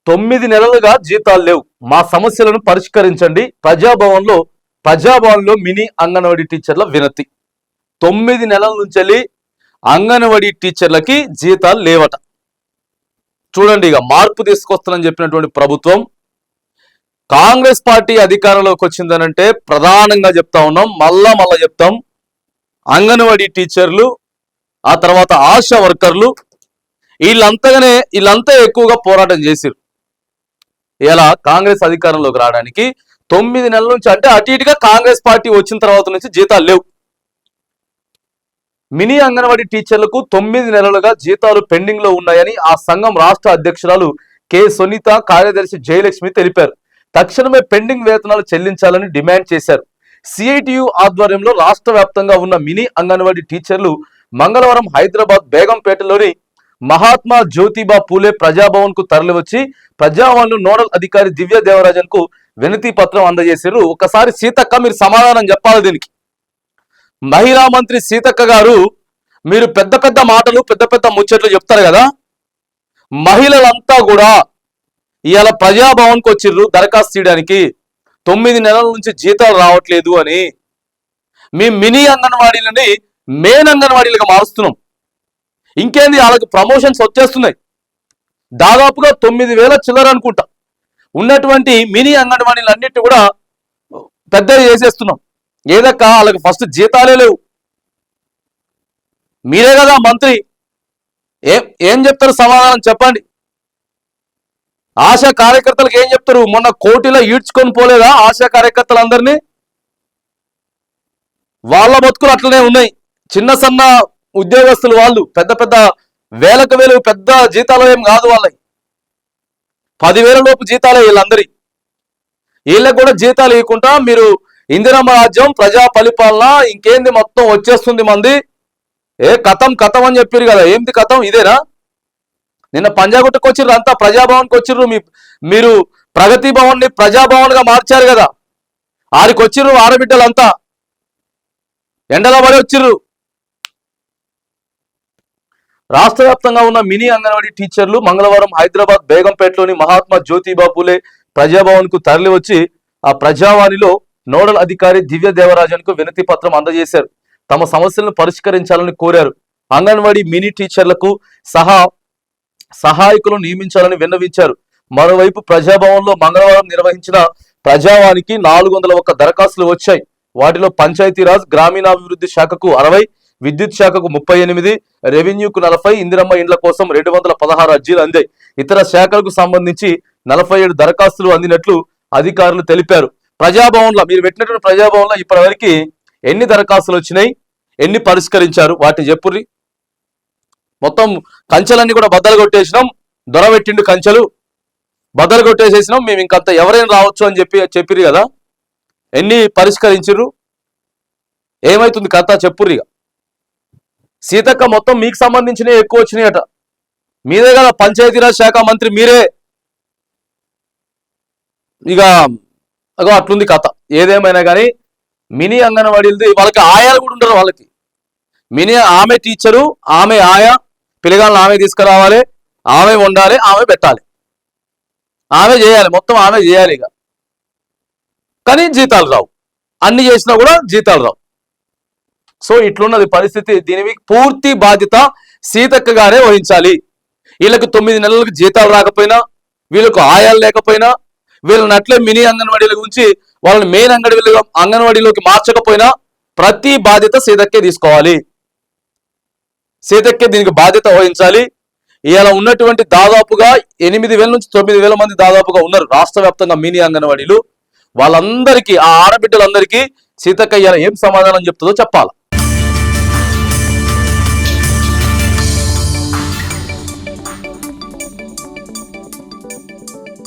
9 నెలలుగా జీతాలు లేవు, మా సమస్యలను పరిష్కరించండి. ప్రజాభవన్లో మినీ అంగన్వాడీ టీచర్ల వినతి. 9 నెలల నుంచి అంగన్వాడీ టీచర్లకి జీతాలు లేవట. చూడండి, ఇక మార్పు తీసుకొస్తానని చెప్పినటువంటి ప్రభుత్వం కాంగ్రెస్ పార్టీ అధికారంలోకి వచ్చిందనంటే ప్రధానంగా చెప్తా ఉన్నాం, మళ్ళా చెప్తాం, అంగన్వాడీ టీచర్లు, ఆ తర్వాత ఆశా వర్కర్లు వీళ్ళంతా ఎక్కువగా పోరాటం చేసిరు. ఇలా కాంగ్రెస్ అధికారంలోకి రావడానికి 9 నెలల నుంచి, అంటే అటు ఇటుగా కాంగ్రెస్ పార్టీ వచ్చిన తర్వాత నుంచి జీతాలు లేవు. మినీ అంగన్వాడీ టీచర్లకు 9 నెలలుగా జీతాలు పెండింగ్ లో ఉన్నాయని ఆ సంఘం రాష్ట్ర అధ్యక్షురాలు కె సునీత, కార్యదర్శి జయలక్ష్మి తెలిపారు. తక్షణమే పెండింగ్ వేతనాలు చెల్లించాలని డిమాండ్ చేశారు. సిఐటియు ఆధ్వర్యంలో రాష్ట్ర వ్యాప్తంగా ఉన్న మినీ అంగన్వాడీ టీచర్లు మంగళవారం హైదరాబాద్ బేగంపేటలోని మహాత్మా జ్యోతిబా పూలే ప్రజాభవన్ కు తరలివచ్చి ప్రజాభవన్ నోడల్ అధికారి దివ్య దేవరాజన్ కు వినతి పత్రం అందజేశారు. ఒకసారి సీతక్క మీరు సమాధానం చెప్పాలి దీనికి. మహిళా మంత్రి సీతక్క గారు, మీరు పెద్ద పెద్ద మాటలు పెద్ద పెద్ద ముచ్చట్లు చెప్తారు కదా, మహిళలంతా కూడా ఇవాళ ప్రజాభవన్ కు వచ్చిర్రు దరఖాస్తు చేయడానికి, 9 నెలల నుంచి జీతాలు రావట్లేదు అని. మీ మినీ అంగన్వాడీలని మెయిన్ అంగన్వాడీలుగా మారుస్తున్నాం. ఇంకేంది, వాళ్ళకి ప్రమోషన్స్ వచ్చేస్తున్నాయి. దాదాపుగా 9,000 చిల్లర అనుకుంటా ఉన్నటువంటి మినీ అంగన్వాడీలు అన్నిటి కూడా పెద్దవి చేసేస్తున్నాం. ఏదక్క వాళ్ళకి ఫస్ట్ జీతాలే లేవు. మీరే కదా మంత్రి, ఏం చెప్తారు సమాధానం చెప్పండి. ఆశా కార్యకర్తలకు ఏం చెప్తారు? మొన్న కోటిలో ఈడ్చుకొని పోలేదా ఆశా కార్యకర్తలందరినీ? వాళ్ళ బతుకులు అట్లనే ఉన్నాయి. చిన్న సన్న ఉద్యోగస్తులు వాళ్ళు, పెద్ద పెద్ద వేలకు వేలు పెద్ద జీతాలు ఏం కాదు వాళ్ళకి, 10,000 లోపు జీతాలే వీళ్ళందరి. వీళ్ళకి కూడా జీతాలు ఇవ్వకుండా మీరు ఇందిరమ్మ రాజ్యం, ప్రజా పరిపాలన, ఇంకేంది మొత్తం వచ్చేస్తుంది మంది. కథం అని చెప్పారు కదా, ఏంది కథం? ఇదేనా? నిన్న పంజాగుట్టకు వచ్చిర్రు, అంతా ప్రజాభవన్కి వచ్చిర్రు. మీరు ప్రగతి భవన్ ని ప్రజాభవన్ గా మార్చారు కదా, ఆడికి వచ్చిర్రు ఆడబిడ్డలంతా ఎండలో పడి వచ్చిర్రు. రాష్ట్ర వ్యాప్తంగా ఉన్న మినీ అంగన్వాడీ టీచర్లు మంగళవారం హైదరాబాద్ బేగంపేటలోని మహాత్మా జ్యోతిబా పూలే ప్రజాభవన్ కు తరలి వచ్చి ఆ ప్రజావాణిలో నోడల్ అధికారి దివ్య దేవరాజన్ కు వినతి పత్రం అందజేశారు. తమ సమస్యలను పరిష్కరించాలని కోరారు. అంగన్వాడీ మినీ టీచర్లకు సహాయకులను నియమించాలని విన్నవించారు. మరోవైపు ప్రజాభవన్ లో మంగళవారం నిర్వహించిన ప్రజావానికి 401 దరఖాస్తులు వచ్చాయి. వాటిలో పంచాయతీరాజ్, గ్రామీణాభివృద్ధి శాఖకు 60, విద్యుత్ శాఖకు 38, రెవెన్యూకు 40, ఇందిరమ్మ ఇండ్ల కోసం 216 అర్జీలు అందాయి. ఇతర శాఖలకు సంబంధించి 47 దరఖాస్తులు అందినట్లు అధికారులు తెలిపారు. ప్రజాభవన్లో మీరు పెట్టినటువంటి ప్రజాభవన్లో ఇప్పటివరకు ఎన్ని దరఖాస్తులు వచ్చినాయి, ఎన్ని పరిష్కరించారు వాటిని చెప్పుర్రి. మొత్తం కంచెలన్నీ కూడా బద్దలు కొట్టేసినాం, దొరబెట్టిండు కంచెలు బద్దలు కొట్టేసేసినాం, మేము ఇంకంత ఎవరైనా రావచ్చు అని చెప్పిర్రు కదా, ఎన్ని పరిష్కరించిర్రు, ఏమైతుంది కథ చెప్పుర్రిగా. సీతక్క మొత్తం మీకు సంబంధించినవి ఎక్కువ వచ్చినాయట, మీరే కదా పంచాయతీరాజ్ శాఖ మంత్రి మీరే. ఇక అగో అట్లుంది కథ. ఏదేమైనా కానీ మినీ అంగన్వాడీలది వాళ్ళకి ఆయాలు కూడా ఉండరు. వాళ్ళకి మినీ ఆమె టీచరు, ఆమె ఆయా, పిల్లగాళ్ళని ఆమె తీసుకురావాలి, ఆమె వండాలి, ఆమె పెట్టాలి, ఆమె చేయాలి, మొత్తం ఆమె చేయాలి. ఇక కానీ జీతాలు రావు, అన్ని చేసినా కూడా జీతాలు రావు. సో ఇట్లున్నది పరిస్థితి. దీనికి పూర్తి బాధ్యత సీతక్క గారే వహించాలి. వీళ్ళకి 9 నెలలకు జీతాలు రాకపోయినా, వీళ్ళకు ఆయాలు లేకపోయినా, వీళ్ళని అట్లే మినీ అంగన్వాడీల గురించి వాళ్ళని మెయిన్ అంగన్వాడీలోకి మార్చకపోయినా ప్రతి బాధ్యత సీతక్కే తీసుకోవాలి. సీతక్కే దీనికి బాధ్యత వహించాలి. ఇలా ఉన్నటువంటి దాదాపుగా 8,000 నుంచి 9,000 మంది దాదాపుగా ఉన్నారు రాష్ట్ర వ్యాప్తంగా మినీ అంగన్వాడీలు. వాళ్ళందరికీ, ఆ ఆడబిడ్డలందరికీ సీతక్క ఇలా ఏం సమాధానం చెప్తుందో చెప్పాలి.